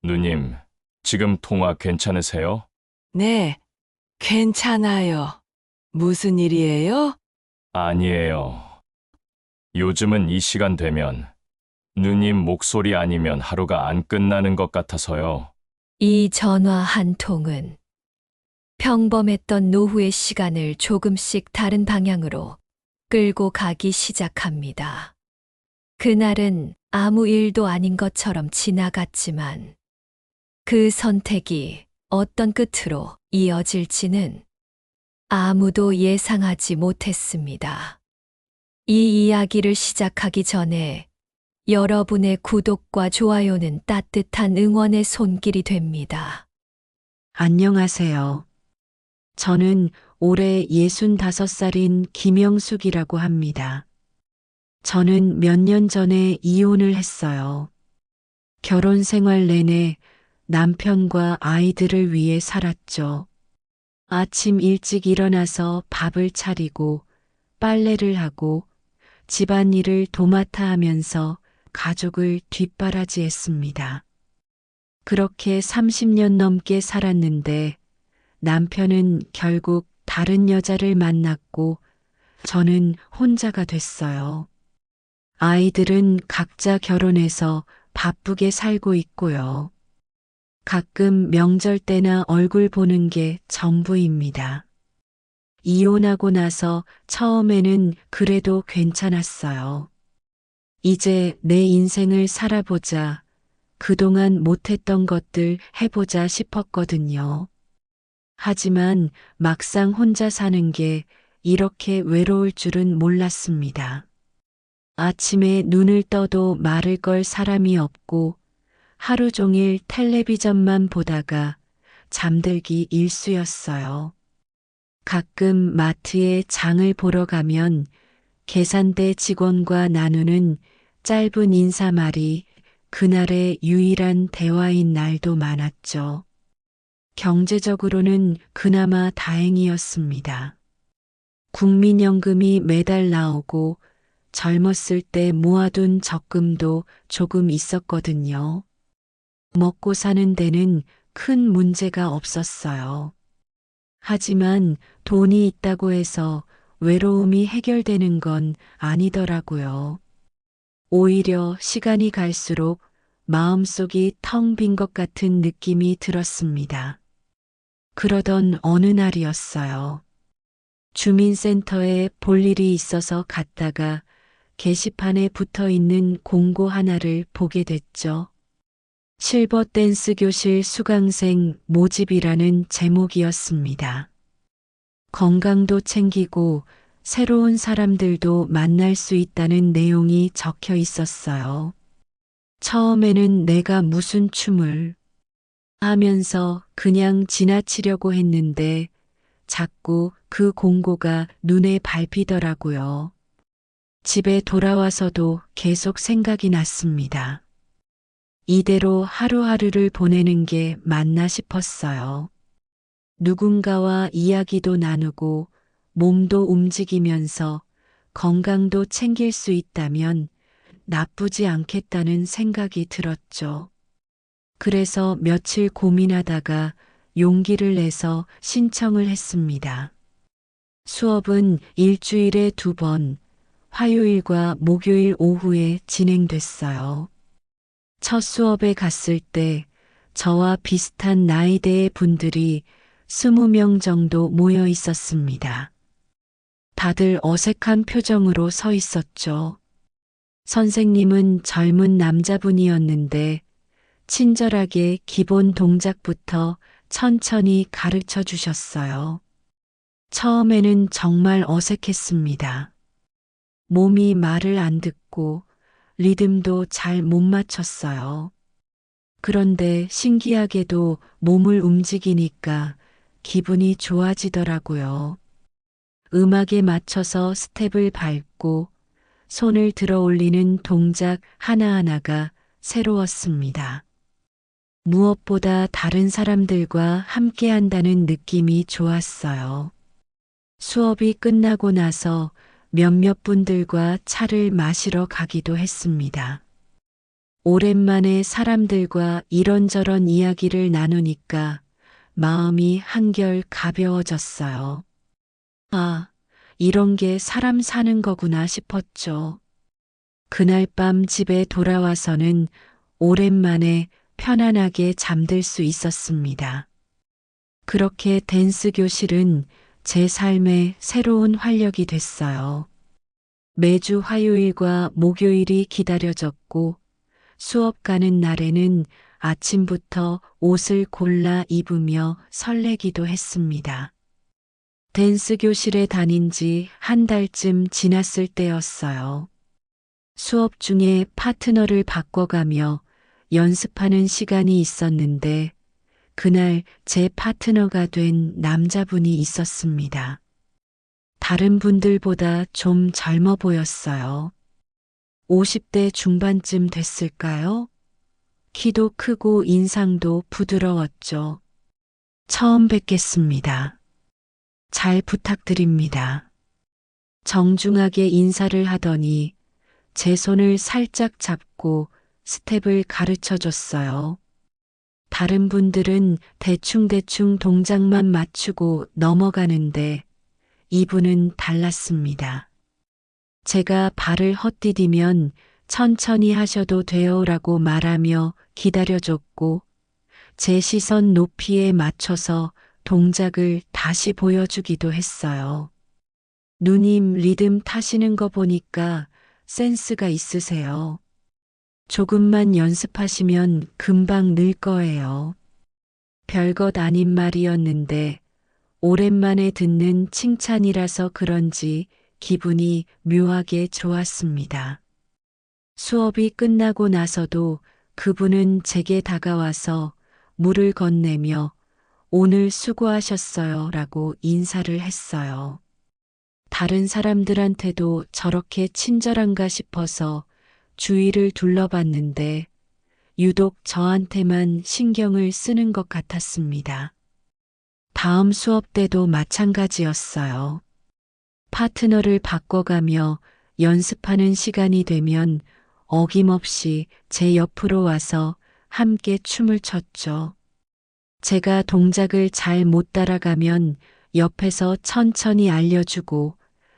누님, 지금 통화 괜찮으세요? 네, 괜찮아요. 무슨 일이에요? 아니에요. 요즘은 이 시간 되면 누님 목소리 아니면 하루가 안 끝나는 것 같아서요. 이 전화 한 통은 평범했던 노후의 시간을 조금씩 다른 방향으로 끌고 가기 시작합니다. 그날은 아무 일도 아닌 것처럼 지나갔지만 그 선택이 어떤 끝으로 이어질지는 아무도 예상하지 못했습니다. 이 이야기를 시작하기 전에 여러분의 구독과 좋아요는 따뜻한 응원의 손길이 됩니다. 안녕하세요. 저는 올해 65살인 김영숙이라고 합니다. 저는 몇 년 전에 이혼을 했어요. 결혼 생활 내내 남편과 아이들을 위해 살았죠. 아침 일찍 일어나서 밥을 차리고 빨래를 하고 집안일을 도맡아 하면서 가족을 뒷바라지했습니다. 그렇게 30년 넘게 살았는데 남편은 결국 다른 여자를 만났고 저는 혼자가 됐어요. 아이들은 각자 결혼해서 바쁘게 살고 있고요. 가끔 명절 때나 얼굴 보는 게 전부입니다. 이혼하고 나서 처음에는 그래도 괜찮았어요. 이제 내 인생을 살아보자. 그동안 못했던 것들 해보자 싶었거든요. 하지만 막상 혼자 사는 게 이렇게 외로울 줄은 몰랐습니다. 아침에 눈을 떠도 말을 걸 사람이 없고 하루 종일 텔레비전만 보다가 잠들기 일쑤였어요. 가끔 마트에 장을 보러 가면 계산대 직원과 나누는 짧은 인사말이 그날의 유일한 대화인 날도 많았죠. 경제적으로는 그나마 다행이었습니다. 국민연금이 매달 나오고 젊었을 때 모아둔 적금도 조금 있었거든요. 먹고 사는 데는 큰 문제가 없었어요. 하지만 돈이 있다고 해서 외로움이 해결되는 건 아니더라고요. 오히려 시간이 갈수록 마음속이 텅 빈 것 같은 느낌이 들었습니다. 그러던 어느 날이었어요. 주민센터에 볼 일이 있어서 갔다가 게시판에 붙어 있는 공고 하나를 보게 됐죠. 실버 댄스 교실 수강생 모집이라는 제목이었습니다. 건강도 챙기고 새로운 사람들도 만날 수 있다는 내용이 적혀 있었어요. 처음에는 내가 무슨 춤을 하면서 그냥 지나치려고 했는데 자꾸 그 공고가 눈에 밟히더라고요. 집에 돌아와서도 계속 생각이 났습니다. 이대로 하루하루를 보내는 게 맞나 싶었어요. 누군가와 이야기도 나누고 몸도 움직이면서 건강도 챙길 수 있다면 나쁘지 않겠다는 생각이 들었죠. 그래서 며칠 고민하다가 용기를 내서 신청을 했습니다. 수업은 일주일에 2번, 화요일과 목요일 오후에 진행됐어요. 첫 수업에 갔을 때 저와 비슷한 나이대의 분들이 20명 정도 모여 있었습니다. 다들 어색한 표정으로 서 있었죠. 선생님은 젊은 남자분이었는데 친절하게 기본 동작부터 천천히 가르쳐 주셨어요. 처음에는 정말 어색했습니다. 몸이 말을 안 듣고 리듬도 잘 못 맞췄어요. 그런데 신기하게도 몸을 움직이니까 기분이 좋아지더라고요. 음악에 맞춰서 스텝을 밟고 손을 들어 올리는 동작 하나하나가 새로웠습니다. 무엇보다 다른 사람들과 함께 한다는 느낌이 좋았어요. 수업이 끝나고 나서 몇몇 분들과 차를 마시러 가기도 했습니다. 오랜만에 사람들과 이런저런 이야기를 나누니까 마음이 한결 가벼워졌어요. 아, 이런 게 사람 사는 거구나 싶었죠. 그날 밤 집에 돌아와서는 오랜만에 편안하게 잠들 수 있었습니다. 그렇게 댄스 교실은 제 삶의 새로운 활력이 됐어요. 매주 화요일과 목요일이 기다려졌고 수업 가는 날에는 아침부터 옷을 골라 입으며 설레기도 했습니다. 댄스 교실에 다닌 지 한 달쯤 지났을 때였어요. 수업 중에 파트너를 바꿔가며 연습하는 시간이 있었는데 그날 제 파트너가 된 남자분이 있었습니다. 다른 분들보다 좀 젊어 보였어요. 50대 중반쯤 됐을까요? 키도 크고 인상도 부드러웠죠. 처음 뵙겠습니다. 잘 부탁드립니다. 정중하게 인사를 하더니 제 손을 살짝 잡고 스텝을 가르쳐 줬어요. 다른 분들은 대충대충 동작만 맞추고 넘어가는데 이분은 달랐습니다. 제가 발을 헛디디면 천천히 하셔도 돼요라고 말하며 기다려줬고 제 시선 높이에 맞춰서 동작을 다시 보여주기도 했어요. 누님 리듬 타시는 거 보니까 센스가 있으세요. 조금만 연습하시면 금방 늘 거예요. 별것 아닌 말이었는데 오랜만에 듣는 칭찬이라서 그런지 기분이 묘하게 좋았습니다. 수업이 끝나고 나서도 그분은 제게 다가와서 물을 건네며 오늘 수고하셨어요 라고 인사를 했어요. 다른 사람들한테도 저렇게 친절한가 싶어서 주위를 둘러봤는데 유독 저한테만 신경을 쓰는 것 같았습니다. 다음 수업 때도 마찬가지였어요. 파트너를 바꿔가며 연습하는 시간이 되면 어김없이 제 옆으로 와서 함께 춤을 췄죠. 제가 동작을 잘 못 따라가면 옆에서 천천히 알려주고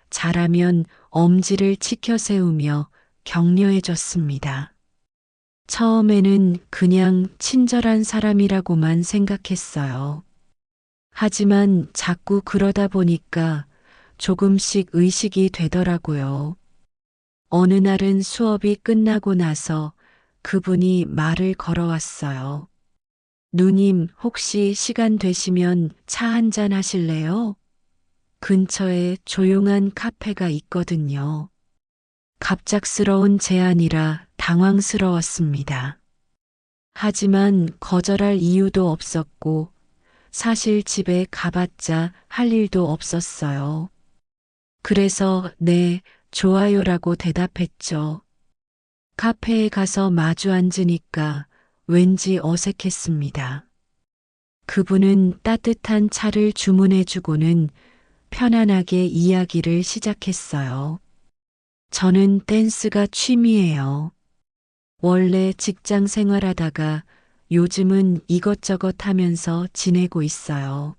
잘하면 엄지를 치켜 세우며 격려해 줬습니다. 처음에는 그냥 친절한 사람이라고만 생각했어요. 하지만 자꾸 그러다 보니까 조금씩 의식이 되더라고요. 어느 날은 수업이 끝나고 나서 그분이 말을 걸어왔어요. 누님, 혹시 시간 되시면 차 한잔 하실래요? 근처에 조용한 카페가 있거든요. 갑작스러운 제안이라 당황스러웠습니다. 하지만 거절할 이유도 없었고 사실 집에 가봤자 할 일도 없었어요. 그래서 네, 좋아요라고 대답했죠. 카페에 가서 마주 앉으니까 왠지 어색했습니다. 그분은 따뜻한 차를 주문해주고는 편안하게 이야기를 시작했어요. 저는 댄스가 취미예요. 원래 직장 생활하다가 요즘은 이것저것 하면서 지내고 있어요.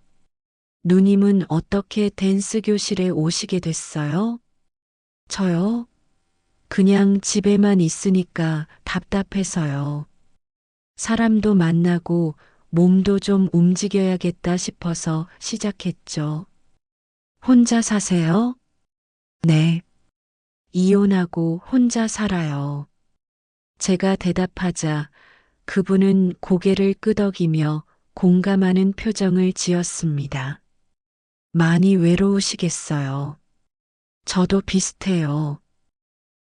누님은 어떻게 댄스 교실에 오시게 됐어요? 저요? 그냥 집에만 있으니까 답답해서요. 사람도 만나고 몸도 좀 움직여야겠다 싶어서 시작했죠. 혼자 사세요? 네. 이혼하고 혼자 살아요. 제가 대답하자 그분은 고개를 끄덕이며 공감하는 표정을 지었습니다. 많이 외로우시겠어요. 저도 비슷해요.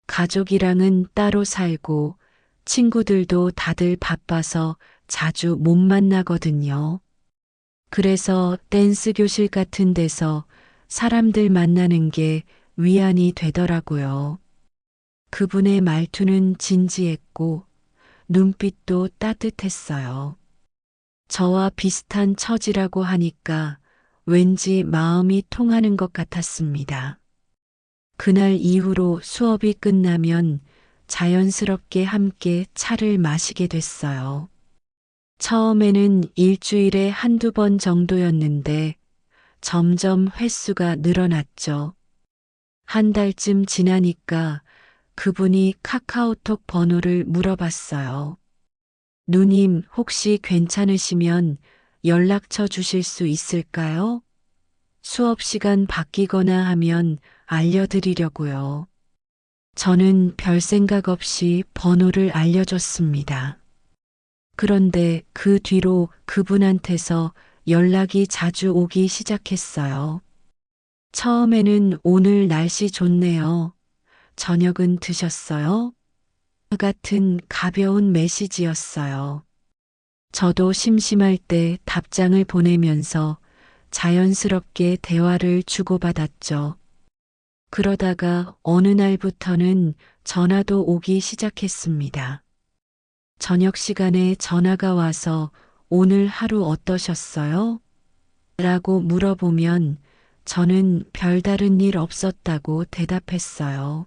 가족이랑은 따로 살고 친구들도 다들 바빠서 자주 못 만나거든요. 그래서 댄스 교실 같은 데서 사람들 만나는 게 위안이 되더라고요. 그분의 말투는 진지했고 눈빛도 따뜻했어요. 저와 비슷한 처지라고 하니까 왠지 마음이 통하는 것 같았습니다. 그날 이후로 수업이 끝나면 자연스럽게 함께 차를 마시게 됐어요. 처음에는 일주일에 한두 번 정도였는데 점점 횟수가 늘어났죠. 한 달쯤 지나니까 그분이 카카오톡 번호를 물어봤어요. 누님, 혹시 괜찮으시면 연락처 주실 수 있을까요? 수업 시간 바뀌거나 하면 알려드리려고요. 저는 별 생각 없이 번호를 알려줬습니다. 그런데 그 뒤로 그분한테서 연락이 자주 오기 시작했어요. 처음에는 오늘 날씨 좋네요. 저녁은 드셨어요? 같은 가벼운 메시지였어요. 저도 심심할 때 답장을 보내면서 자연스럽게 대화를 주고받았죠. 그러다가 어느 날부터는 전화도 오기 시작했습니다. 저녁 시간에 전화가 와서 오늘 하루 어떠셨어요? 라고 물어보면 저는 별다른 일 없었다고 대답했어요.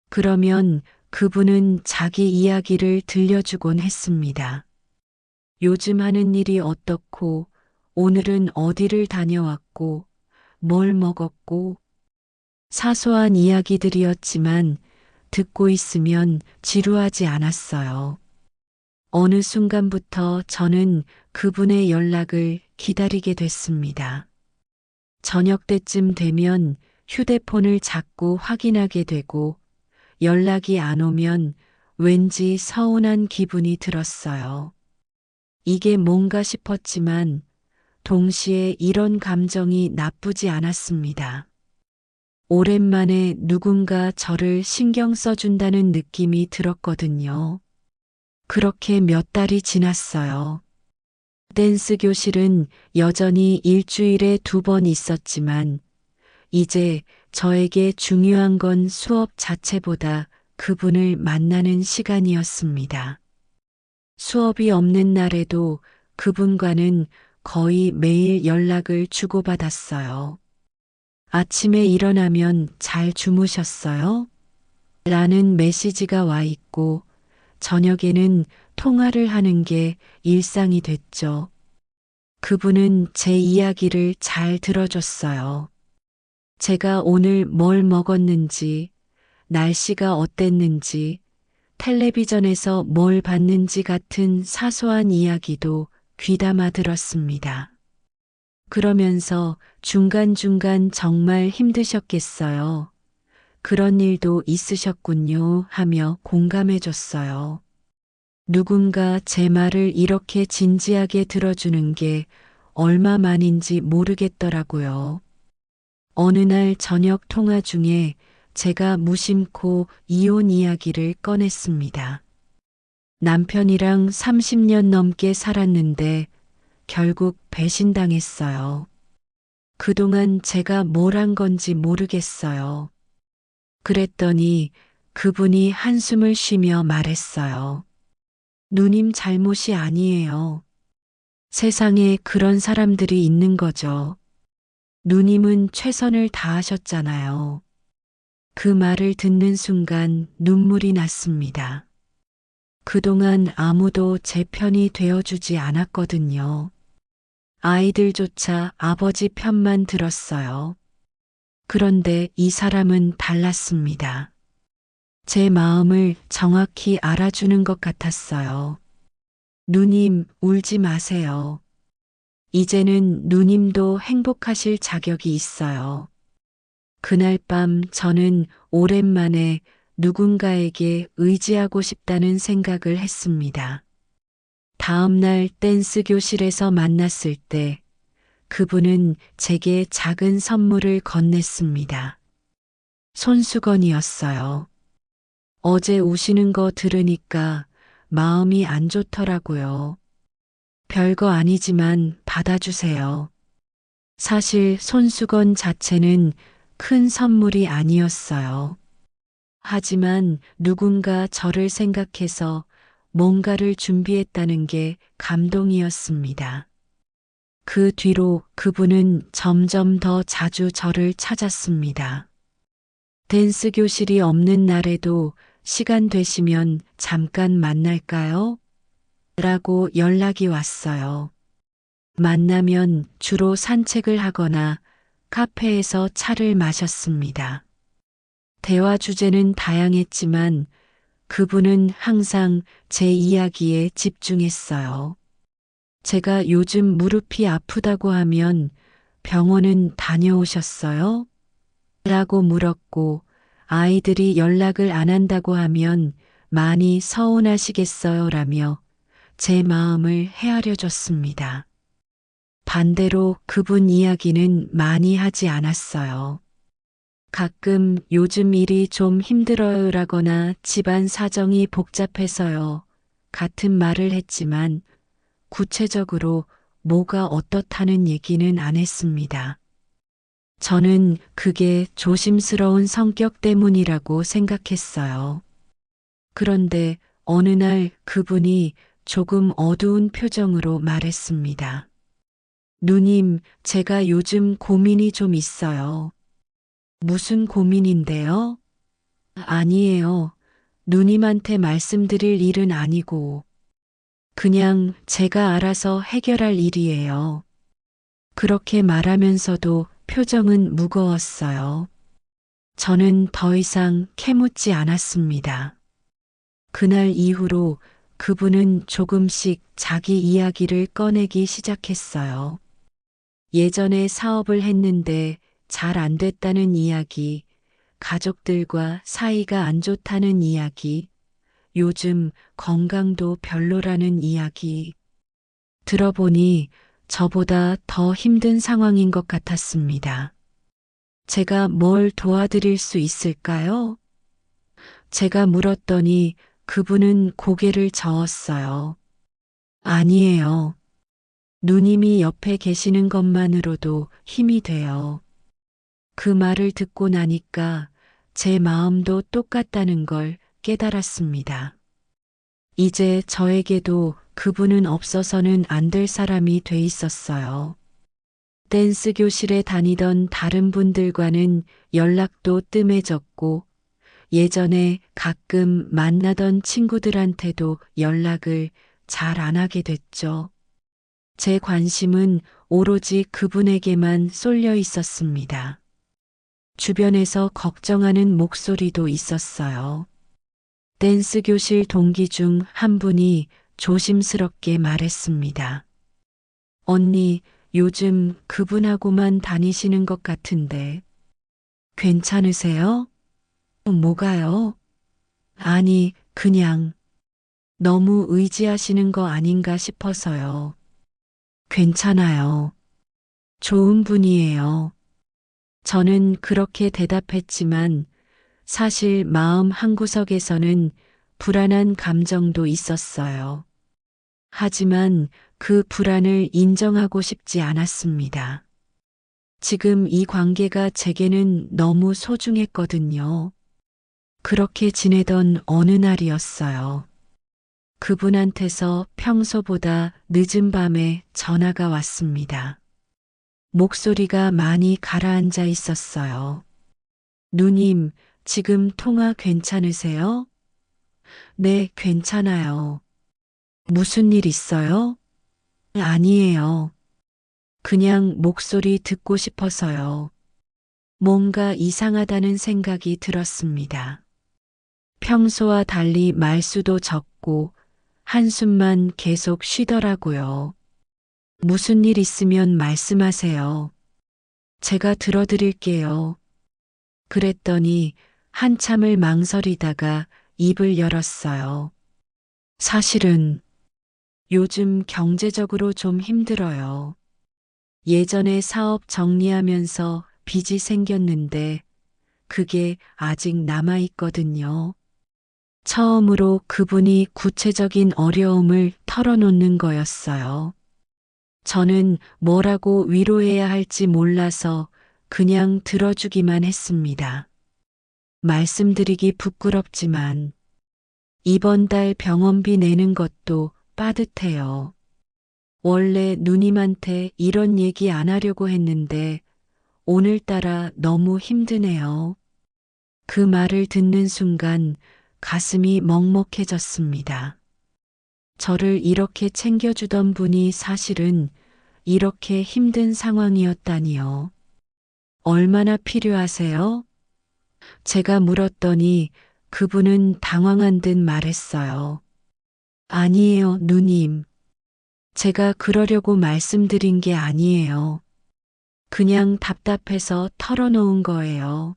그러면 그분은 자기 이야기를 들려주곤 했습니다. 요즘 하는 일이 어떻고, 오늘은 어디를 다녀왔고, 뭘 먹었고, 사소한 이야기들이었지만 듣고 있으면 지루하지 않았어요. 어느 순간부터 저는 그분의 연락을 기다리게 됐습니다. 저녁 때쯤 되면 휴대폰을 자꾸 확인하게 되고 연락이 안 오면 왠지 서운한 기분이 들었어요. 이게 뭔가 싶었지만 동시에 이런 감정이 나쁘지 않았습니다. 오랜만에 누군가 저를 신경 써준다는 느낌이 들었거든요. 그렇게 몇 달이 지났어요. 댄스 교실은 여전히 일주일에 2번 있었지만 이제 저에게 중요한 건 수업 자체보다 그분을 만나는 시간이었습니다. 수업이 없는 날에도 그분과는 거의 매일 연락을 주고받았어요. 아침에 일어나면 잘 주무셨어요? 라는 메시지가 와 있고 저녁에는 통화를 하는 게 일상이 됐죠. 그분은 제 이야기를 잘 들어줬어요. 제가 오늘 뭘 먹었는지, 날씨가 어땠는지, 텔레비전에서 뭘 봤는지 같은 사소한 이야기도 귀담아 들었습니다. 그러면서 중간중간 정말 힘드셨겠어요. 그런 일도 있으셨군요 하며 공감해 줬어요. 누군가 제 말을 이렇게 진지하게 들어주는 게 얼마만인지 모르겠더라고요. 어느 날 저녁 통화 중에 제가 무심코 이혼 이야기를 꺼냈습니다. 남편이랑 30년 넘게 살았는데 결국 배신당했어요. 그동안 제가 뭘 한 건지 모르겠어요. 그랬더니 그분이 한숨을 쉬며 말했어요. 누님 잘못이 아니에요. 세상에 그런 사람들이 있는 거죠. 누님은 최선을 다하셨잖아요. 그 말을 듣는 순간 눈물이 났습니다. 그동안 아무도 제 편이 되어주지 않았거든요. 아이들조차 아버지 편만 들었어요. 그런데 이 사람은 달랐습니다. 제 마음을 정확히 알아주는 것 같았어요. 누님, 울지 마세요. 이제는 누님도 행복하실 자격이 있어요. 그날 밤 저는 오랜만에 누군가에게 의지하고 싶다는 생각을 했습니다. 다음 날 댄스 교실에서 만났을 때 그분은 제게 작은 선물을 건넸습니다. 손수건이었어요. 어제 우시는 거 들으니까 마음이 안 좋더라고요. 별거 아니지만 받아주세요. 사실 손수건 자체는 큰 선물이 아니었어요. 하지만 누군가 저를 생각해서 뭔가를 준비했다는 게 감동이었습니다. 그 뒤로 그분은 점점 더 자주 저를 찾았습니다. 댄스 교실이 없는 날에도 시간 되시면 잠깐 만날까요? 라고 연락이 왔어요. 만나면 주로 산책을 하거나 카페에서 차를 마셨습니다. 대화 주제는 다양했지만 그분은 항상 제 이야기에 집중했어요. 제가 요즘 무릎이 아프다고 하면 병원은 다녀오셨어요? 라고 물었고, 아이들이 연락을 안 한다고 하면 많이 서운하시겠어요? 라며 제 마음을 헤아려 줬습니다. 반대로 그분 이야기는 많이 하지 않았어요. 가끔 요즘 일이 좀 힘들어요라거나 집안 사정이 복잡해서요. 같은 말을 했지만 구체적으로 뭐가 어떻다는 얘기는 안 했습니다. 저는 그게 조심스러운 성격 때문이라고 생각했어요. 그런데 어느 날 그분이 조금 어두운 표정으로 말했습니다. 누님, 제가 요즘 고민이 좀 있어요. 무슨 고민인데요? 아니에요. 누님한테 말씀드릴 일은 아니고, 그냥 제가 알아서 해결할 일이에요. 그렇게 말하면서도 표정은 무거웠어요. 저는 더 이상 캐묻지 않았습니다. 그날 이후로 그분은 조금씩 자기 이야기를 꺼내기 시작했어요. 예전에 사업을 했는데 잘 안 됐다는 이야기, 가족들과 사이가 안 좋다는 이야기, 요즘 건강도 별로라는 이야기. 들어보니 저보다 더 힘든 상황인 것 같았습니다. 제가 뭘 도와드릴 수 있을까요? 제가 물었더니 그분은 고개를 저었어요. 아니에요. 누님이 옆에 계시는 것만으로도 힘이 돼요. 그 말을 듣고 나니까 제 마음도 똑같다는 걸 깨달았습니다. 이제 저에게도 그분은 없어서는 안 될 사람이 돼 있었어요. 댄스 교실에 다니던 다른 분들과는 연락도 뜸해졌고, 예전에 가끔 만나던 친구들한테도 연락을 잘 안 하게 됐죠. 제 관심은 오로지 그분에게만 쏠려 있었습니다. 주변에서 걱정하는 목소리도 있었어요. 댄스 교실 동기 중 한 분이 조심스럽게 말했습니다. 언니, 요즘 그분하고만 다니시는 것 같은데 괜찮으세요? 뭐가요? 아니, 그냥 너무 의지하시는 거 아닌가 싶어서요. 괜찮아요. 좋은 분이에요. 저는 그렇게 대답했지만 사실 마음 한구석에서는 불안한 감정도 있었어요. 하지만 그 불안을 인정하고 싶지 않았습니다. 지금 이 관계가 제게는 너무 소중했거든요. 그렇게 지내던 어느 날이었어요. 그분한테서 평소보다 늦은 밤에 전화가 왔습니다. 목소리가 많이 가라앉아 있었어요. 누님, 지금 통화 괜찮으세요? 네, 괜찮아요. 무슨 일 있어요? 아니에요. 그냥 목소리 듣고 싶어서요. 뭔가 이상하다는 생각이 들었습니다. 평소와 달리 말수도 적고 한숨만 계속 쉬더라고요. 무슨 일 있으면 말씀하세요. 제가 들어드릴게요. 그랬더니 한참을 망설이다가 입을 열었어요. 사실은 요즘 경제적으로 좀 힘들어요. 예전에 사업 정리하면서 빚이 생겼는데 그게 아직 남아있거든요. 처음으로 그분이 구체적인 어려움을 털어놓는 거였어요. 저는 뭐라고 위로해야 할지 몰라서 그냥 들어주기만 했습니다. 말씀드리기 부끄럽지만 이번 달 병원비 내는 것도 빠듯해요. 원래 누님한테 이런 얘기 안 하려고 했는데 오늘따라 너무 힘드네요. 그 말을 듣는 순간 가슴이 먹먹해졌습니다. 저를 이렇게 챙겨주던 분이 사실은 이렇게 힘든 상황이었다니요. 얼마나 필요하세요? 제가 물었더니 그분은 당황한 듯 말했어요. 아니에요, 누님. 제가 그러려고 말씀드린 게 아니에요. 그냥 답답해서 털어놓은 거예요.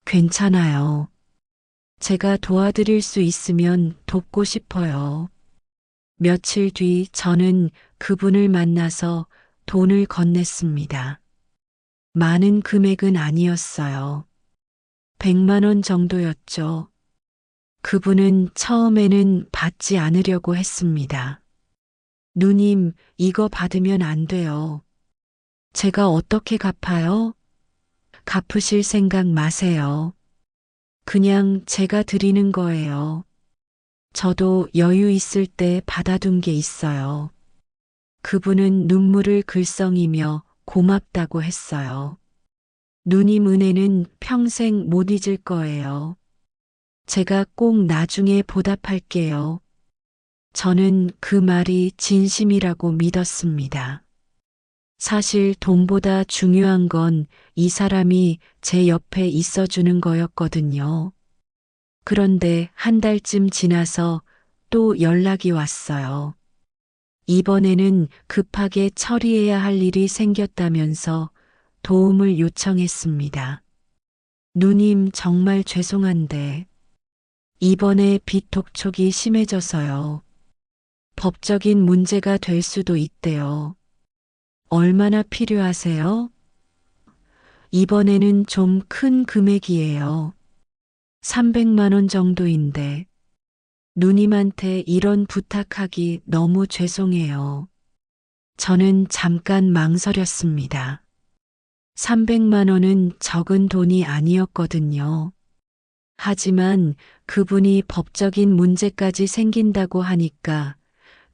괜찮아요. 제가 도와드릴 수 있으면 돕고 싶어요. 며칠 뒤 저는 그분을 만나서 돈을 건넸습니다. 많은 금액은 아니었어요. 100만 원 정도였죠. 그분은 처음에는 받지 않으려고 했습니다. 누님, 이거 받으면 안 돼요. 제가 어떻게 갚아요? 갚으실 생각 마세요. 그냥 제가 드리는 거예요. 저도 여유 있을 때 받아둔 게 있어요. 그분은 눈물을 글썽이며 고맙다고 했어요. 누님 은혜는 평생 못 잊을 거예요. 제가 꼭 나중에 보답할게요. 저는 그 말이 진심이라고 믿었습니다. 사실 돈보다 중요한 건 이 사람이 제 옆에 있어주는 거였거든요. 그런데 한 달쯤 지나서 또 연락이 왔어요. 이번에는 급하게 처리해야 할 일이 생겼다면서 도움을 요청했습니다. 누님 정말 죄송한데 이번에 빚 독촉이 심해져서요. 법적인 문제가 될 수도 있대요. 얼마나 필요하세요? 이번에는 좀 큰 금액이에요. 300만 원 정도인데 누님한테 이런 부탁하기 너무 죄송해요. 저는 잠깐 망설였습니다. 300만 원은 적은 돈이 아니었거든요. 하지만 그분이 법적인 문제까지 생긴다고 하니까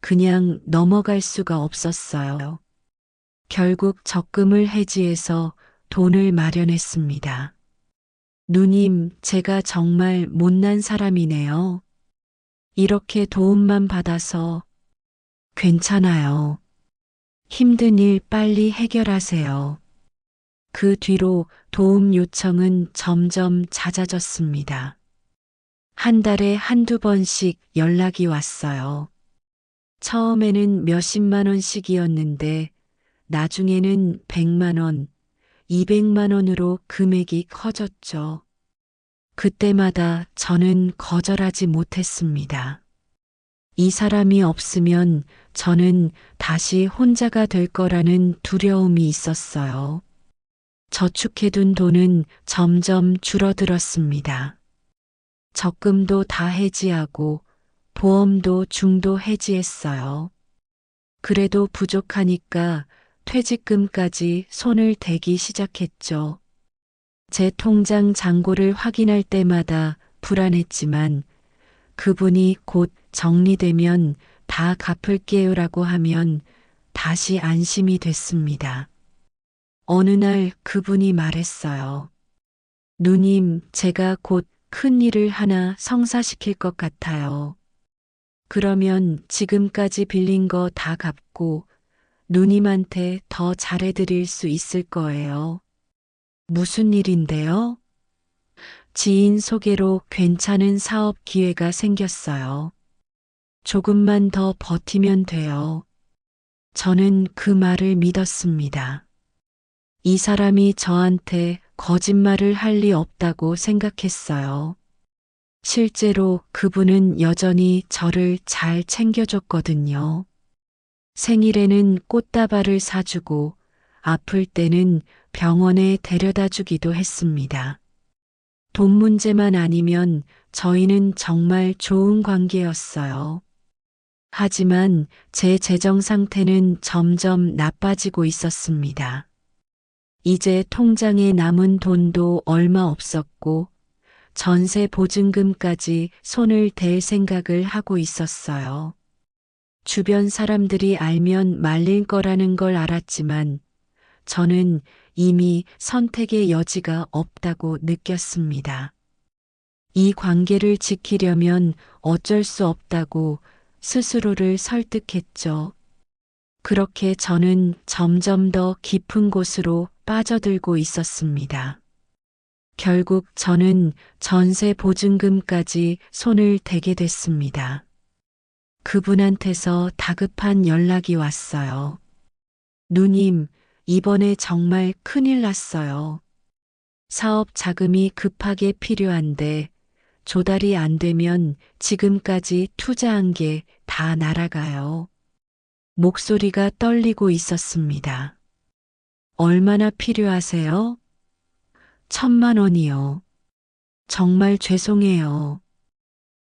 그냥 넘어갈 수가 없었어요. 결국 적금을 해지해서 돈을 마련했습니다. 누님, 제가 정말 못난 사람이네요. 이렇게 도움만 받아서 괜찮아요. 힘든 일 빨리 해결하세요. 그 뒤로 도움 요청은 점점 잦아졌습니다. 한 달에 한두 번씩 연락이 왔어요. 처음에는 몇십만 원씩이었는데 나중에는 100만 원, 200만 원으로 금액이 커졌죠. 그때마다 저는 거절하지 못했습니다. 이 사람이 없으면 저는 다시 혼자가 될 거라는 두려움이 있었어요. 저축해둔 돈은 점점 줄어들었습니다. 적금도 다 해지하고 보험도 중도 해지했어요. 그래도 부족하니까 퇴직금까지 손을 대기 시작했죠. 제 통장 잔고를 확인할 때마다 불안했지만 그분이 곧 정리되면 다 갚을게요라고 하면 다시 안심이 됐습니다. 어느 날 그분이 말했어요. 누님, 제가 곧 큰 일을 하나 성사시킬 것 같아요. 그러면 지금까지 빌린 거 다 갚고 누님한테 더 잘해드릴 수 있을 거예요. 무슨 일인데요? 지인 소개로 괜찮은 사업 기회가 생겼어요. 조금만 더 버티면 돼요. 저는 그 말을 믿었습니다. 이 사람이 저한테 거짓말을 할 리 없다고 생각했어요. 실제로 그분은 여전히 저를 잘 챙겨줬거든요. 생일에는 꽃다발을 사주고 아플 때는 병원에 데려다 주기도 했습니다. 돈 문제만 아니면 저희는 정말 좋은 관계였어요. 하지만 제 재정 상태는 점점 나빠지고 있었습니다. 이제 통장에 남은 돈도 얼마 없었고 전세 보증금까지 손을 댈 생각을 하고 있었어요. 주변 사람들이 알면 말릴 거라는 걸 알았지만 저는 이미 선택의 여지가 없다고 느꼈습니다. 이 관계를 지키려면 어쩔 수 없다고 스스로를 설득했죠. 그렇게 저는 점점 더 깊은 곳으로 빠져들고 있었습니다. 결국 저는 전세 보증금까지 손을 대게 됐습니다. 그분한테서 다급한 연락이 왔어요. 누님, 이번에 정말 큰일 났어요. 사업 자금이 급하게 필요한데 조달이 안 되면 지금까지 투자한 게 다 날아가요. 목소리가 떨리고 있었습니다. 얼마나 필요하세요? 1,000만 원이요. 정말 죄송해요.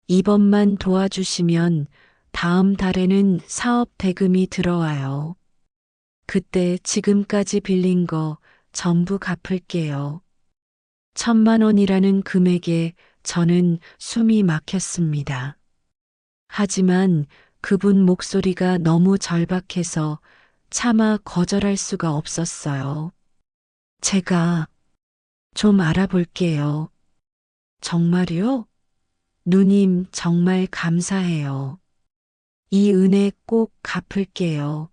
이번만 도와주시면 다음 달에는 사업 대금이 들어와요. 그때 지금까지 빌린 거 전부 갚을게요. 1,000만 원이라는 금액에 저는 숨이 막혔습니다. 하지만 그분 목소리가 너무 절박해서 차마 거절할 수가 없었어요. 제가 좀 알아볼게요. 정말요? 누님 정말 감사해요. 이 은혜 꼭 갚을게요.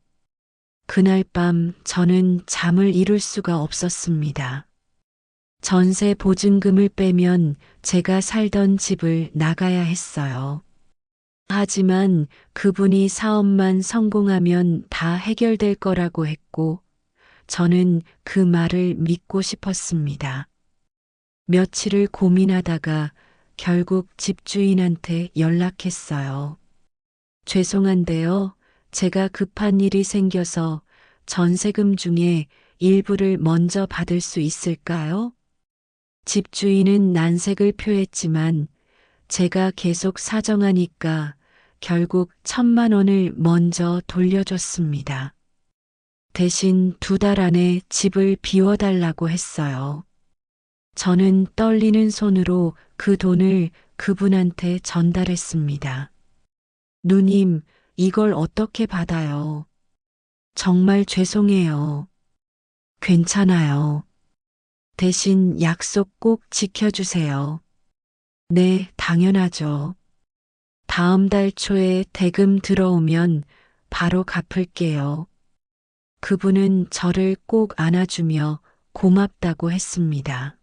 그날 밤 저는 잠을 이룰 수가 없었습니다. 전세 보증금을 빼면 제가 살던 집을 나가야 했어요. 하지만 그분이 사업만 성공하면 다 해결될 거라고 했고, 저는 그 말을 믿고 싶었습니다. 며칠을 고민하다가 결국 집주인한테 연락했어요. 죄송한데요. 제가 급한 일이 생겨서 전세금 중에 일부를 먼저 받을 수 있을까요? 집주인은 난색을 표했지만 제가 계속 사정하니까 결국 1,000만 원을 먼저 돌려줬습니다. 대신 2달 안에 집을 비워달라고 했어요. 저는 떨리는 손으로 그 돈을 그분한테 전달했습니다. 누님, 이걸 어떻게 받아요? 정말 죄송해요. 괜찮아요. 대신 약속 꼭 지켜주세요. 네, 당연하죠. 다음 달 초에 대금 들어오면 바로 갚을게요. 그분은 저를 꼭 안아주며 고맙다고 했습니다.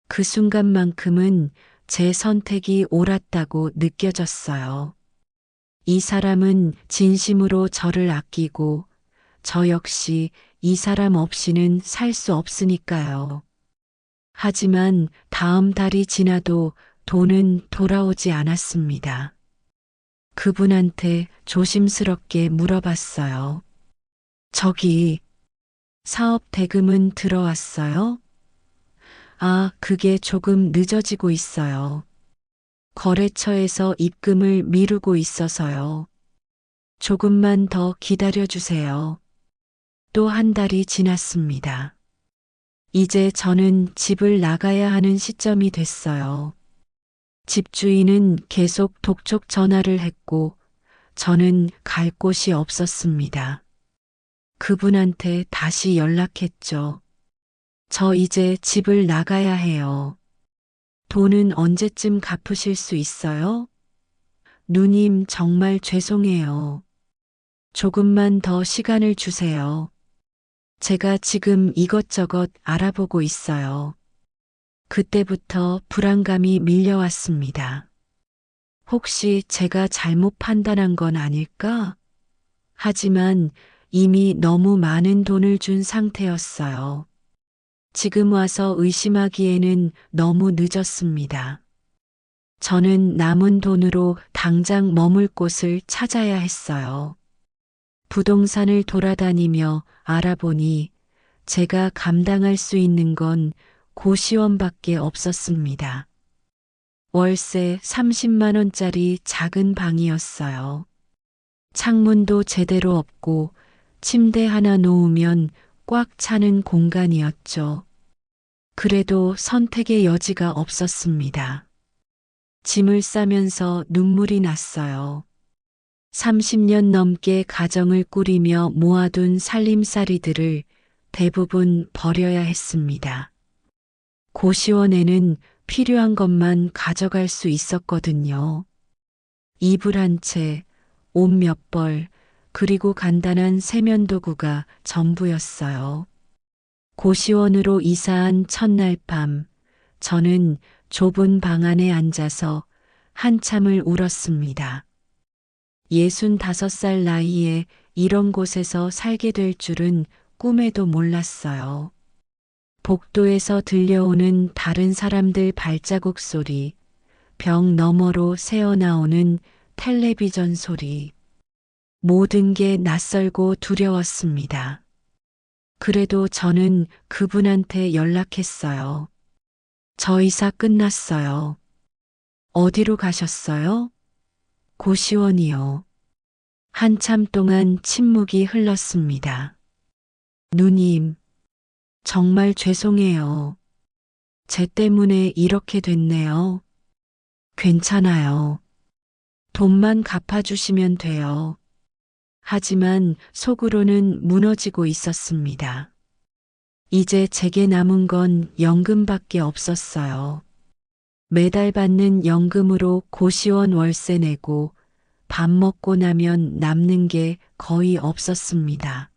그 순간만큼은 제 선택이 옳았다고 느껴졌어요. 이 사람은 진심으로 저를 아끼고 저 역시 이 사람 없이는 살 수 없으니까요. 하지만 다음 달이 지나도 돈은 돌아오지 않았습니다. 그분한테 조심스럽게 물어봤어요. 저기, 사업 대금은 들어왔어요? 아, 그게 조금 늦어지고 있어요. 거래처에서 입금을 미루고 있어서요. 조금만 더 기다려주세요. 또 한 달이 지났습니다. 이제 저는 집을 나가야 하는 시점이 됐어요. 집주인은 계속 독촉 전화를 했고 저는 갈 곳이 없었습니다. 그분한테 다시 연락했죠. 저 이제 집을 나가야 해요. 돈은 언제쯤 갚으실 수 있어요? 누님 정말 죄송해요. 조금만 더 시간을 주세요. 제가 지금 이것저것 알아보고 있어요. 그때부터 불안감이 밀려왔습니다. 혹시 제가 잘못 판단한 건 아닐까? 하지만 이미 너무 많은 돈을 준 상태였어요. 지금 와서 의심하기에는 너무 늦었습니다. 저는 남은 돈으로 당장 머물 곳을 찾아야 했어요. 부동산을 돌아다니며 알아보니 제가 감당할 수 있는 건 고시원밖에 없었습니다. 월세 30만 원짜리 작은 방이었어요. 창문도 제대로 없고 침대 하나 놓으면 꽉 차는 공간이었죠. 그래도 선택의 여지가 없었습니다. 짐을 싸면서 눈물이 났어요. 30년 넘게 가정을 꾸리며 모아둔 살림살이들을 대부분 버려야 했습니다. 고시원에는 필요한 것만 가져갈 수 있었거든요. 이불 한 채, 옷 몇 벌, 그리고 간단한 세면도구가 전부였어요. 고시원으로 이사한 첫날 밤, 저는 좁은 방 안에 앉아서 한참을 울었습니다. 65살 나이에 이런 곳에서 살게 될 줄은 꿈에도 몰랐어요. 복도에서 들려오는 다른 사람들 발자국 소리, 벽 너머로 새어나오는 텔레비전 소리, 모든 게 낯설고 두려웠습니다. 그래도 저는 그분한테 연락했어요. 저 이사 끝났어요. 어디로 가셨어요? 고시원이요. 한참 동안 침묵이 흘렀습니다. 누님, 정말 죄송해요. 제 때문에 이렇게 됐네요. 괜찮아요. 돈만 갚아주시면 돼요. 하지만 속으로는 무너지고 있었습니다. 이제 제게 남은 건 연금밖에 없었어요. 매달 받는 연금으로 고시원 월세 내고 밥 먹고 나면 남는 게 거의 없었습니다.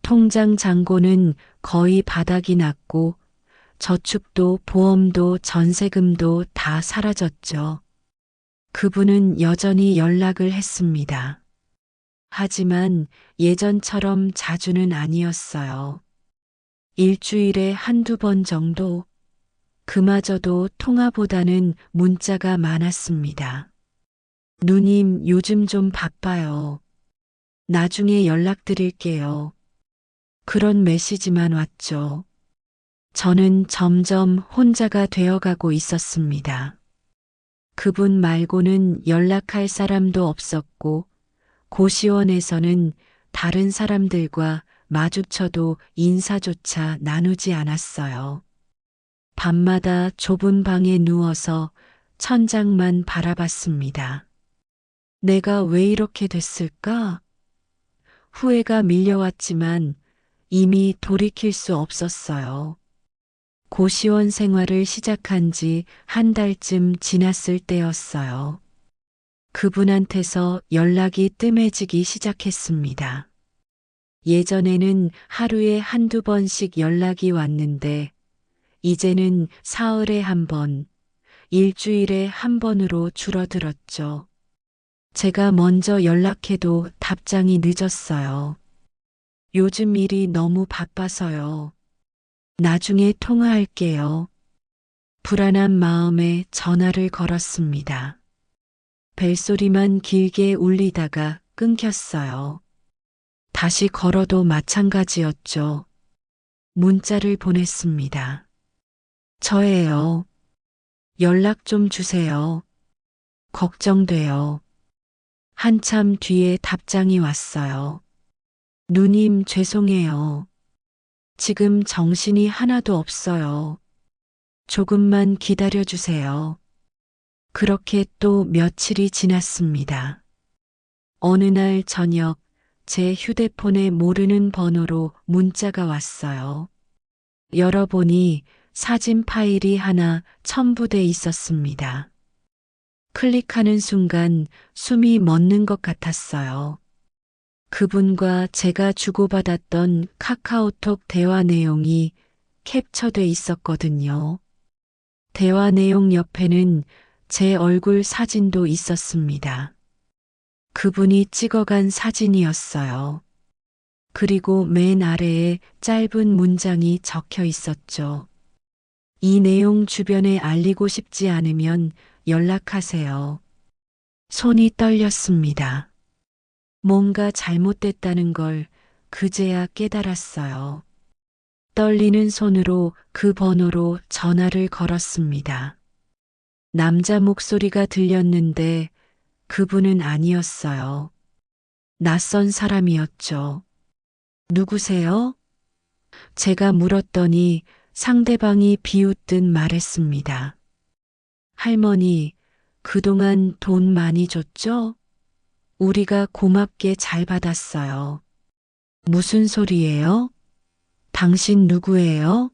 통장 잔고는 거의 바닥이 났고 저축도 보험도 전세금도 다 사라졌죠. 그분은 여전히 연락을 했습니다. 하지만 예전처럼 자주는 아니었어요. 일주일에 한두 번 정도, 그마저도 통화보다는 문자가 많았습니다. 누님, 요즘 좀 바빠요. 나중에 연락드릴게요. 그런 메시지만 왔죠. 저는 점점 혼자가 되어가고 있었습니다. 그분 말고는 연락할 사람도 없었고, 고시원에서는 다른 사람들과 마주쳐도 인사조차 나누지 않았어요. 밤마다 좁은 방에 누워서 천장만 바라봤습니다. 내가 왜 이렇게 됐을까? 후회가 밀려왔지만 이미 돌이킬 수 없었어요. 고시원 생활을 시작한 지 한 달쯤 지났을 때였어요. 그분한테서 연락이 뜸해지기 시작했습니다. 예전에는 하루에 한두 번씩 연락이 왔는데 이제는 사흘에 한 번, 일주일에 한 번으로 줄어들었죠. 제가 먼저 연락해도 답장이 늦었어요. 요즘 일이 너무 바빠서요. 나중에 통화할게요. 불안한 마음에 전화를 걸었습니다. 벨소리만 길게 울리다가 끊겼어요. 다시 걸어도 마찬가지였죠. 문자를 보냈습니다. 저예요. 연락 좀 주세요. 걱정돼요. 한참 뒤에 답장이 왔어요. 누님, 죄송해요. 지금 정신이 하나도 없어요. 조금만 기다려주세요. 그렇게 또 며칠이 지났습니다. 어느 날 저녁 제 휴대폰에 모르는 번호로 문자가 왔어요. 열어보니 사진 파일이 하나 첨부돼 있었습니다. 클릭하는 순간 숨이 멎는 것 같았어요. 그분과 제가 주고받았던 카카오톡 대화 내용이 캡처돼 있었거든요. 대화 내용 옆에는 제 얼굴 사진도 있었습니다. 그분이 찍어간 사진이었어요. 그리고 맨 아래에 짧은 문장이 적혀 있었죠. 이 내용 주변에 알리고 싶지 않으면 연락하세요. 손이 떨렸습니다. 뭔가 잘못됐다는 걸 그제야 깨달았어요. 떨리는 손으로 그 번호로 전화를 걸었습니다. 남자 목소리가 들렸는데 그분은 아니었어요. 낯선 사람이었죠. 누구세요? 제가 물었더니 상대방이 비웃듯 말했습니다. 할머니, 그동안 돈 많이 줬죠? 우리가 고맙게 잘 받았어요. 무슨 소리예요? 당신 누구예요?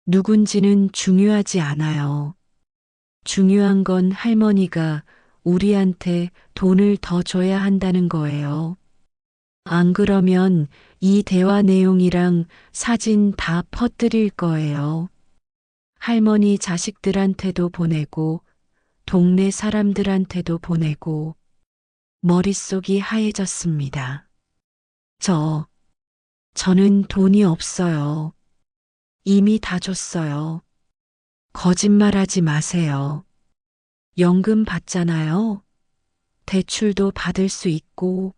누군지는 중요하지 않아요. 중요한 건 할머니가 우리한테 돈을 더 줘야 한다는 거예요. 안 그러면 이 대화 내용이랑 사진 다 퍼뜨릴 거예요. 할머니 자식들한테도 보내고, 동네 사람들한테도 보내고, 머릿속이 하얘졌습니다. 저는 돈이 없어요. 이미 다 줬어요. 거짓말하지 마세요. 연금 받잖아요. 대출도 받을 수 있고,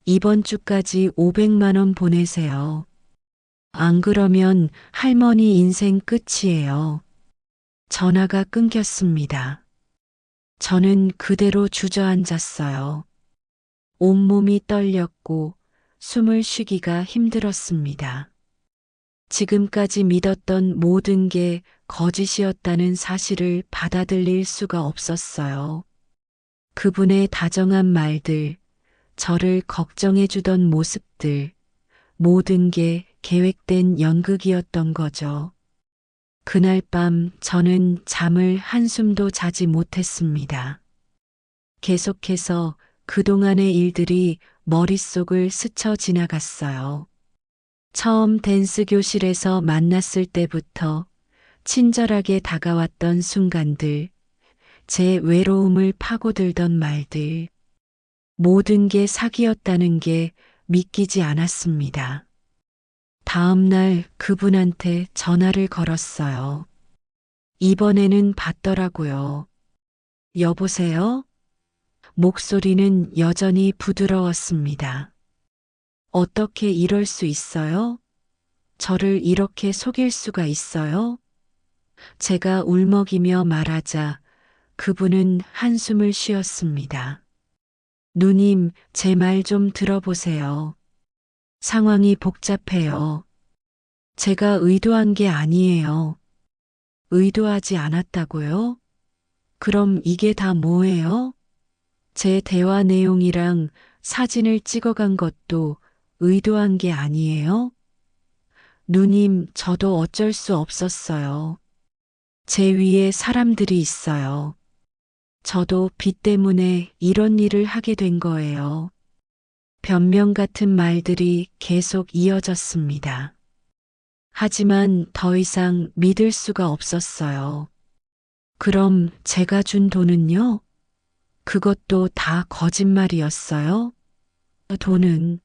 이번 주까지 500만 원 보내세요. 안 그러면 할머니 인생 끝이에요. 전화가 끊겼습니다. 저는 그대로 주저앉았어요. 온몸이 떨렸고 숨을 쉬기가 힘들었습니다. 지금까지 믿었던 모든 게 거짓이었다는 사실을 받아들일 수가 없었어요. 그분의 다정한 말들, 저를 걱정해주던 모습들, 모든 게 계획된 연극이었던 거죠. 그날 밤 저는 잠을 한숨도 자지 못했습니다. 계속해서 그동안의 일들이 머릿속을 스쳐 지나갔어요. 처음 댄스 교실에서 만났을 때부터 친절하게 다가왔던 순간들, 제 외로움을 파고들던 말들, 모든 게 사기였다는 게 믿기지 않았습니다. 다음 날 그분한테 전화를 걸었어요. 이번에는 받더라고요. 여보세요? 목소리는 여전히 부드러웠습니다. 어떻게 이럴 수 있어요? 저를 이렇게 속일 수가 있어요? 제가 울먹이며 말하자 그분은 한숨을 쉬었습니다. 누님, 제 말 좀 들어보세요. 상황이 복잡해요. 제가 의도한 게 아니에요. 의도하지 않았다고요? 그럼 이게 다 뭐예요? 제 대화 내용이랑 사진을 찍어간 것도 의도한 게 아니에요? 누님, 저도 어쩔 수 없었어요. 제 위에 사람들이 있어요. 저도 빚 때문에 이런 일을 하게 된 거예요. 변명 같은 말들이 계속 이어졌습니다. 하지만 더 이상 믿을 수가 없었어요. 그럼 제가 준 돈은요? 그것도 다 거짓말이었어요? 돈은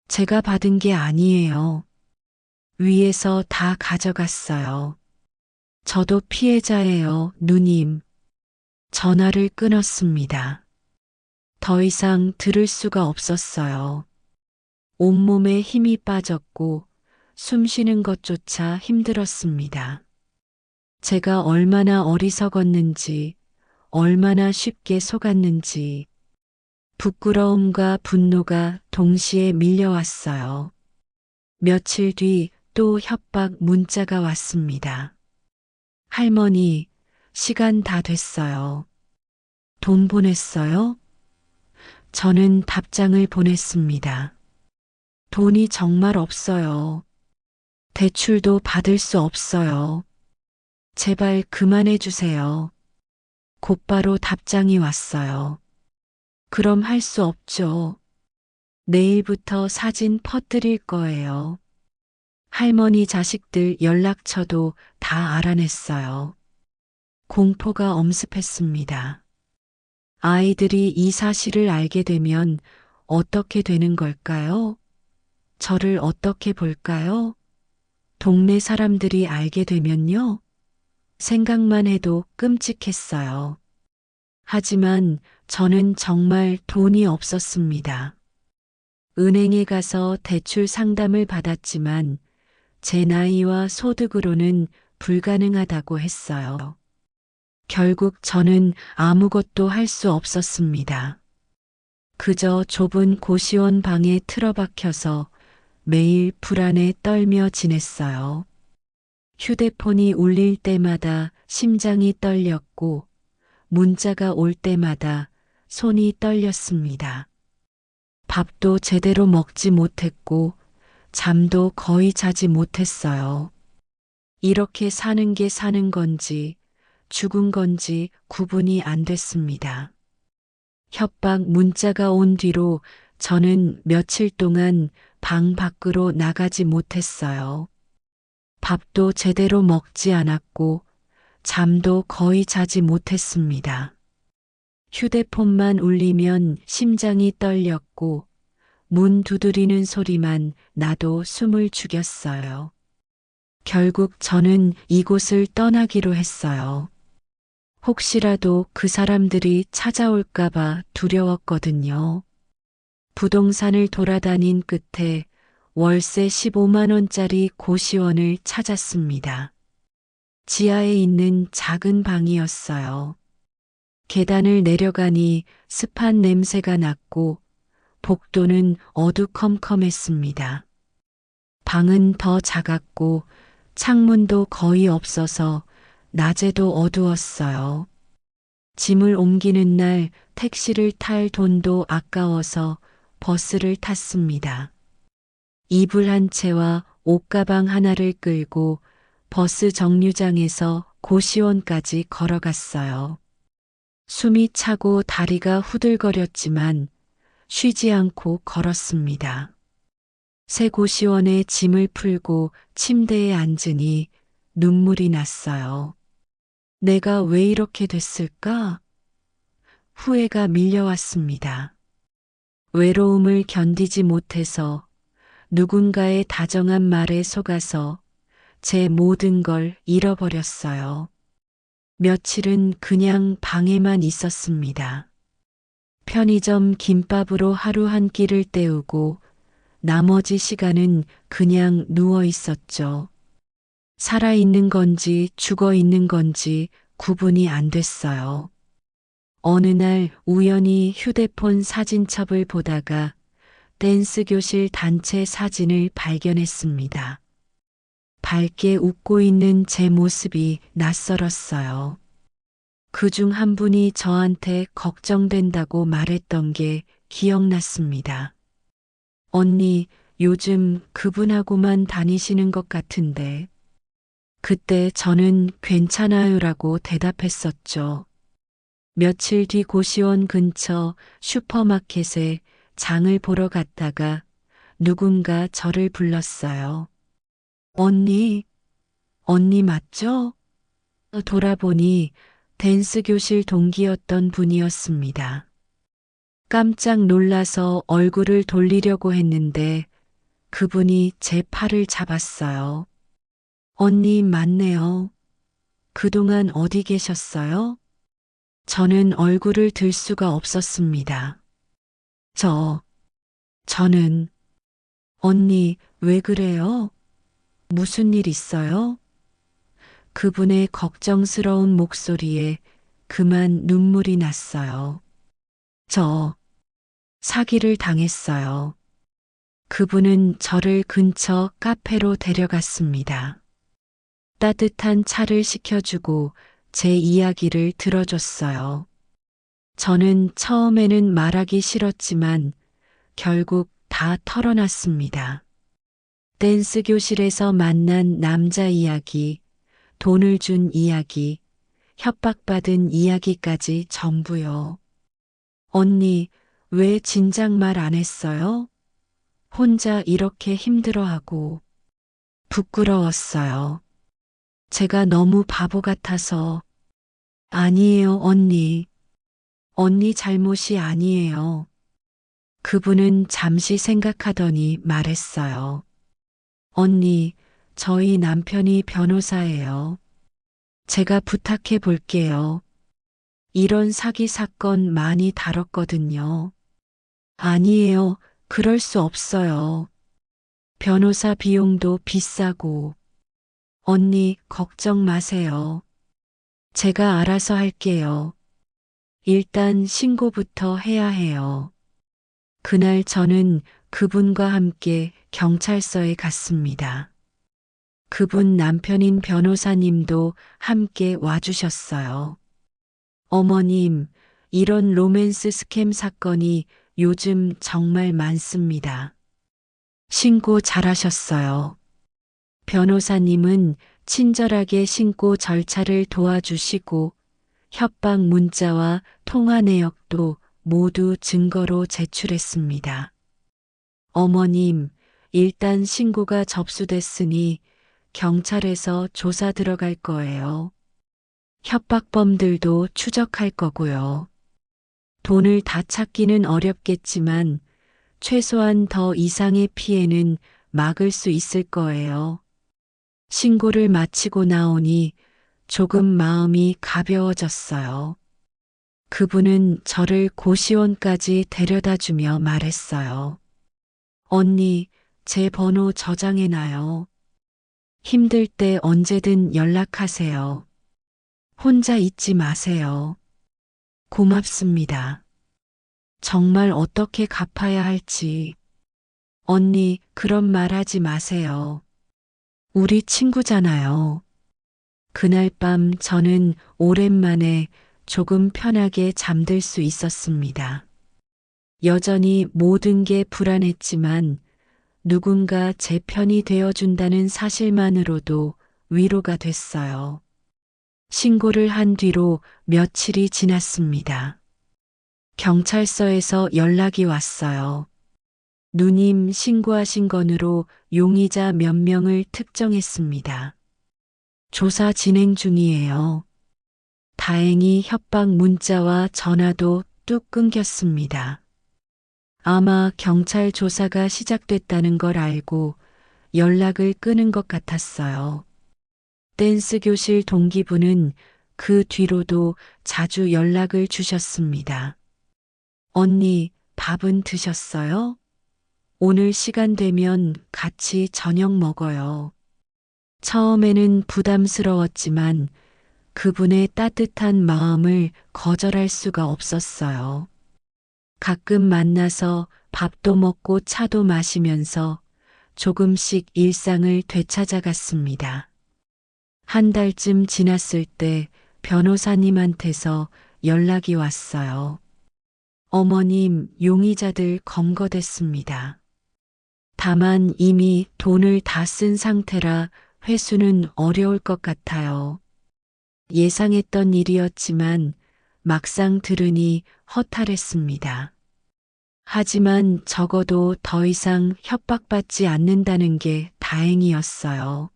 제가 받은 게 아니에요. 위에서 다 가져갔어요. 저도 피해자예요, 누님. 전화를 끊었습니다. 더 이상 들을 수가 없었어요. 온몸에 힘이 빠졌고 숨 쉬는 것조차 힘들었습니다. 제가 얼마나 어리석었는지, 얼마나 쉽게 속았는지, 부끄러움과 분노가 동시에 밀려왔어요. 며칠 뒤 또 협박 문자가 왔습니다. 할머니, 시간 다 됐어요. 돈 보냈어요? 저는 답장을 보냈습니다. 돈이 정말 없어요. 대출도 받을 수 없어요. 제발 그만해 주세요. 곧바로 답장이 왔어요. 그럼 할 수 없죠. 내일부터 사진 퍼뜨릴 거예요. 할머니 자식들 연락처도 다 알아냈어요. 공포가 엄습했습니다. 아이들이 이 사실을 알게 되면 어떻게 되는 걸까요? 저를 어떻게 볼까요? 동네 사람들이 알게 되면요? 생각만 해도 끔찍했어요. 하지만 저는 정말 돈이 없었습니다. 은행에 가서 대출 상담을 받았지만 제 나이와 소득으로는 불가능하다고 했어요. 결국 저는 아무것도 할 수 없었습니다. 그저 좁은 고시원 방에 틀어박혀서 매일 불안에 떨며 지냈어요. 휴대폰이 울릴 때마다 심장이 떨렸고 문자가 올 때마다 손이 떨렸습니다. 밥도 제대로 먹지 못했고 잠도 거의 자지 못했어요. 이렇게 사는 게 사는 건지 죽은 건지 구분이 안 됐습니다. 협박 문자가 온 뒤로 저는 며칠 동안 방 밖으로 나가지 못했어요. 밥도 제대로 먹지 않았고 잠도 거의 자지 못했습니다. 휴대폰만 울리면 심장이 떨렸고 문 두드리는 소리만 나도 숨을 죽였어요. 결국 저는 이곳을 떠나기로 했어요. 혹시라도 그 사람들이 찾아올까봐 두려웠거든요. 부동산을 돌아다닌 끝에 월세 15만 원짜리 고시원을 찾았습니다. 지하에 있는 작은 방이었어요. 계단을 내려가니 습한 냄새가 났고 복도는 어두컴컴했습니다. 방은 더 작았고 창문도 거의 없어서 낮에도 어두웠어요. 짐을 옮기는 날 택시를 탈 돈도 아까워서 버스를 탔습니다. 이불 한 채와 옷가방 하나를 끌고 버스 정류장에서 고시원까지 걸어갔어요. 숨이 차고 다리가 후들거렸지만 쉬지 않고 걸었습니다. 새 고시원에 짐을 풀고 침대에 앉으니 눈물이 났어요. 내가 왜 이렇게 됐을까? 후회가 밀려왔습니다. 외로움을 견디지 못해서 누군가의 다정한 말에 속아서 제 모든 걸 잃어버렸어요. 며칠은 그냥 방에만 있었습니다. 편의점 김밥으로 하루 한 끼를 때우고 나머지 시간은 그냥 누워 있었죠. 살아있는 건지 죽어 있는 건지 구분이 안 됐어요. 어느 날 우연히 휴대폰 사진첩을 보다가 댄스 교실 단체 사진을 발견했습니다. 밝게 웃고 있는 제 모습이 낯설었어요. 그중 한 분이 저한테 걱정된다고 말했던 게 기억났습니다. 언니, 요즘 그분하고만 다니시는 것 같은데. 그때 저는 괜찮아요라고 대답했었죠. 며칠 뒤 고시원 근처 슈퍼마켓에 장을 보러 갔다가 누군가 저를 불렀어요. 언니 맞죠? 돌아보니 댄스 교실 동기였던 분이었습니다. 깜짝 놀라서 얼굴을 돌리려고 했는데 그분이 제 팔을 잡았어요. 언니 맞네요. 그동안 어디 계셨어요? 저는 얼굴을 들 수가 없었습니다. 저는, 언니 왜 그래요? 무슨 일 있어요? 그분의 걱정스러운 목소리에 그만 눈물이 났어요. 사기를 당했어요. 그분은 저를 근처 카페로 데려갔습니다. 따뜻한 차를 시켜주고 제 이야기를 들어줬어요. 저는 처음에는 말하기 싫었지만 결국 다 털어놨습니다. 댄스 교실에서 만난 남자 이야기, 돈을 준 이야기, 협박받은 이야기까지 전부요. 언니, 왜 진작 말 안 했어요? 혼자 이렇게 힘들어하고 부끄러웠어요. 제가 너무 바보 같아서. 아니에요, 언니. 언니 잘못이 아니에요. 그분은 잠시 생각하더니 말했어요. 언니, 저희 남편이 변호사예요. 제가 부탁해 볼게요. 이런 사기 사건 많이 다뤘거든요. 아니에요, 그럴 수 없어요. 변호사 비용도 비싸고. 언니, 걱정 마세요. 제가 알아서 할게요. 일단 신고부터 해야 해요. 그날 저는 그분과 함께 경찰서에 갔습니다. 그분 남편인 변호사님도 함께 와주셨어요. 어머님, 이런 로맨스 스캠 사건이 요즘 정말 많습니다. 신고 잘하셨어요. 변호사님은 친절하게 신고 절차를 도와주시고 협박 문자와 통화 내역도 모두 증거로 제출했습니다. 어머님, 일단 신고가 접수됐으니 경찰에서 조사 들어갈 거예요. 협박범들도 추적할 거고요. 돈을 다 찾기는 어렵겠지만 최소한 더 이상의 피해는 막을 수 있을 거예요. 신고를 마치고 나오니 조금 마음이 가벼워졌어요. 그분은 저를 고시원까지 데려다 주며 말했어요. 언니, 제 번호 저장해놔요. 힘들 때 언제든 연락하세요. 혼자 있지 마세요. 고맙습니다. 정말 어떻게 갚아야 할지. 언니, 그런 말 하지 마세요. 우리 친구잖아요. 그날 밤 저는 오랜만에 조금 편하게 잠들 수 있었습니다. 여전히 모든 게 불안했지만 누군가 제 편이 되어준다는 사실만으로도 위로가 됐어요. 신고를 한 뒤로 며칠이 지났습니다. 경찰서에서 연락이 왔어요. 누님 신고하신 건으로 용의자 몇 명을 특정했습니다. 조사 진행 중이에요. 다행히 협박 문자와 전화도 뚝 끊겼습니다. 아마 경찰 조사가 시작됐다는 걸 알고 연락을 끊은 것 같았어요. 댄스 교실 동기분은 그 뒤로도 자주 연락을 주셨습니다. 언니, 밥은 드셨어요? 오늘 시간 되면 같이 저녁 먹어요. 처음에는 부담스러웠지만 그분의 따뜻한 마음을 거절할 수가 없었어요. 가끔 만나서 밥도 먹고 차도 마시면서 조금씩 일상을 되찾아갔습니다. 한 달쯤 지났을 때 변호사님한테서 연락이 왔어요. 어머님, 용의자들 검거됐습니다. 다만 이미 돈을 다 쓴 상태라 회수는 어려울 것 같아요. 예상했던 일이었지만 막상 들으니 허탈했습니다. 하지만 적어도 더 이상 협박받지 않는다는 게 다행이었어요.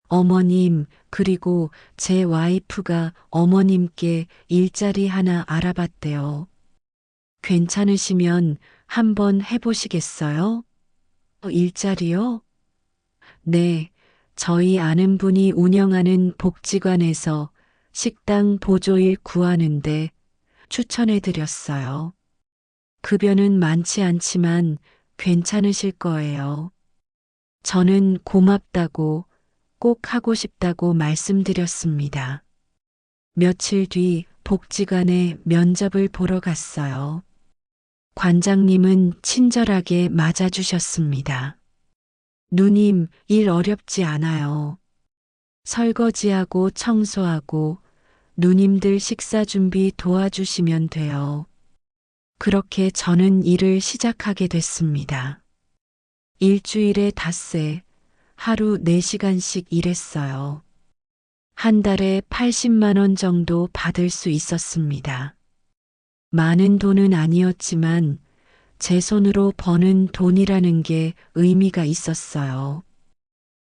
어머님, 그리고 제 와이프가 어머님께 일자리 하나 알아봤대요. 괜찮으시면 한번 해보시겠어요? 일자리요? 네, 저희 아는 분이 운영하는 복지관에서 식당 보조일 구하는데 추천해드렸어요. 급여는 많지 않지만 괜찮으실 거예요. 저는 고맙다고 꼭 하고 싶다고 말씀드렸습니다. 며칠 뒤 복지관에 면접을 보러 갔어요. 관장님은 친절하게 맞아주셨습니다. 누님, 일 어렵지 않아요. 설거지하고 청소하고 누님들 식사 준비 도와주시면 돼요. 그렇게 저는 일을 시작하게 됐습니다. 일주일에 닷새, 하루 4시간씩 일했어요. 한 달에 80만 원 정도 받을 수 있었습니다. 많은 돈은 아니었지만 제 손으로 버는 돈이라는 게 의미가 있었어요.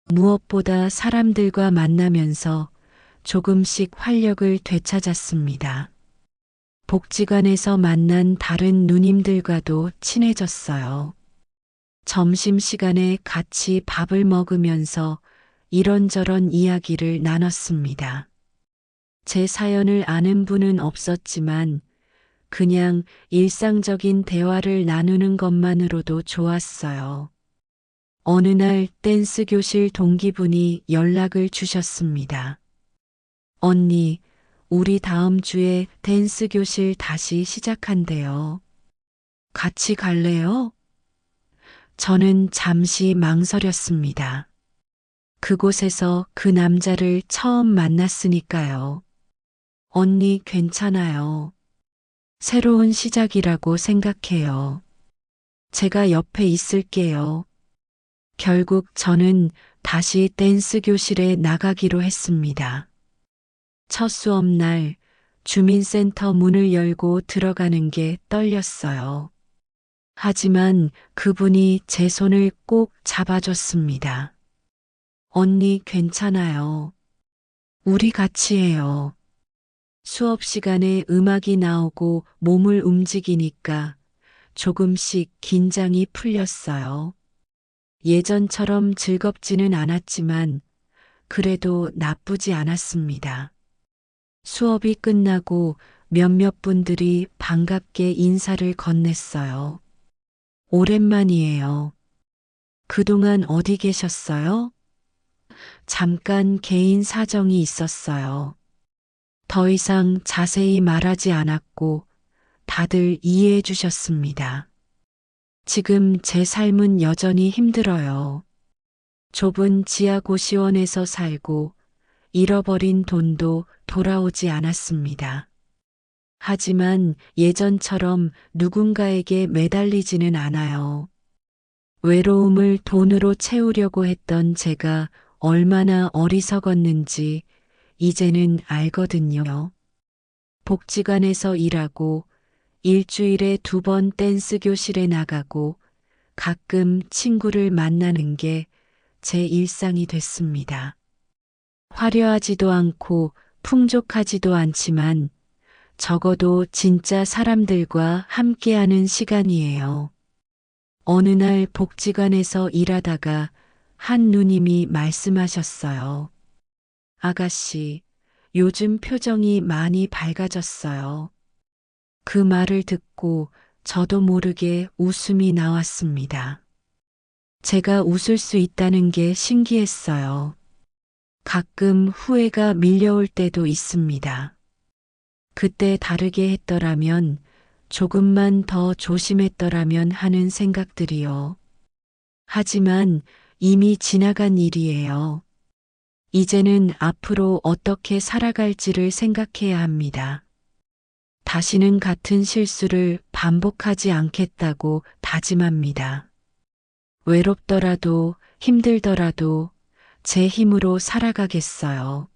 무엇보다 사람들과 만나면서 조금씩 활력을 되찾았습니다. 복지관에서 만난 다른 누님들과도 친해졌어요. 점심시간에 같이 밥을 먹으면서 이런저런 이야기를 나눴습니다. 제 사연을 아는 분은 없었지만 그냥 일상적인 대화를 나누는 것만으로도 좋았어요. 어느 날 댄스 교실 동기분이 연락을 주셨습니다. 언니, 우리 다음 주에 댄스 교실 다시 시작한대요. 같이 갈래요? 저는 잠시 망설였습니다. 그곳에서 그 남자를 처음 만났으니까요. 언니 괜찮아요. 새로운 시작이라고 생각해요. 제가 옆에 있을게요. 결국 저는 다시 댄스 교실에 나가기로 했습니다. 첫 수업날 주민센터 문을 열고 들어가는 게 떨렸어요. 하지만 그분이 제 손을 꼭 잡아줬습니다. 언니 괜찮아요. 우리 같이 해요. 수업 시간에 음악이 나오고 몸을 움직이니까 조금씩 긴장이 풀렸어요. 예전처럼 즐겁지는 않았지만 그래도 나쁘지 않았습니다. 수업이 끝나고 몇몇 분들이 반갑게 인사를 건넸어요. 오랜만이에요. 그동안 어디 계셨어요? 잠깐 개인 사정이 있었어요. 더 이상 자세히 말하지 않았고 다들 이해해 주셨습니다. 지금 제 삶은 여전히 힘들어요. 좁은 지하고시원에서 살고 잃어버린 돈도 돌아오지 않았습니다. 하지만 예전처럼 누군가에게 매달리지는 않아요. 외로움을 돈으로 채우려고 했던 제가 얼마나 어리석었는지 이제는 알거든요. 복지관에서 일하고 일주일에 2번 댄스 교실에 나가고 가끔 친구를 만나는 게 제 일상이 됐습니다. 화려하지도 않고 풍족하지도 않지만 적어도 진짜 사람들과 함께하는 시간이에요. 어느 날 복지관에서 일하다가 한 누님이 말씀하셨어요. 아가씨, 요즘 표정이 많이 밝아졌어요. 그 말을 듣고 저도 모르게 웃음이 나왔습니다. 제가 웃을 수 있다는 게 신기했어요. 가끔 후회가 밀려올 때도 있습니다. 그때 다르게 했더라면, 조금만 더 조심했더라면 하는 생각들이요. 하지만 이미 지나간 일이에요. 이제는 앞으로 어떻게 살아갈지를 생각해야 합니다. 다시는 같은 실수를 반복하지 않겠다고 다짐합니다. 외롭더라도 힘들더라도 제 힘으로 살아가겠어요.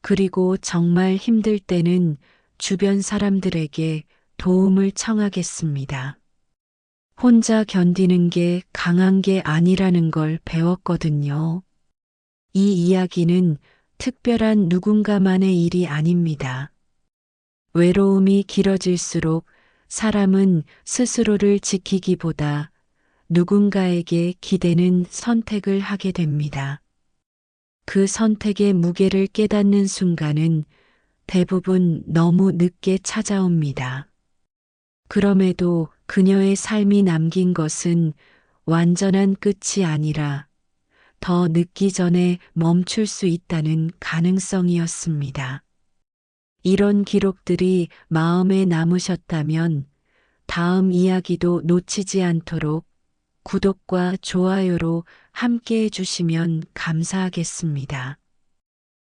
그리고 정말 힘들 때는 주변 사람들에게 도움을 청하겠습니다. 혼자 견디는 게 강한 게 아니라는 걸 배웠거든요. 이 이야기는 특별한 누군가만의 일이 아닙니다. 외로움이 길어질수록 사람은 스스로를 지키기보다 누군가에게 기대는 선택을 하게 됩니다. 그 선택의 무게를 깨닫는 순간은 대부분 너무 늦게 찾아옵니다. 그럼에도 그녀의 삶이 남긴 것은 완전한 끝이 아니라 더 늦기 전에 멈출 수 있다는 가능성이었습니다. 이런 기록들이 마음에 남으셨다면 다음 이야기도 놓치지 않도록 구독과 좋아요로 함께 해주시면 감사하겠습니다.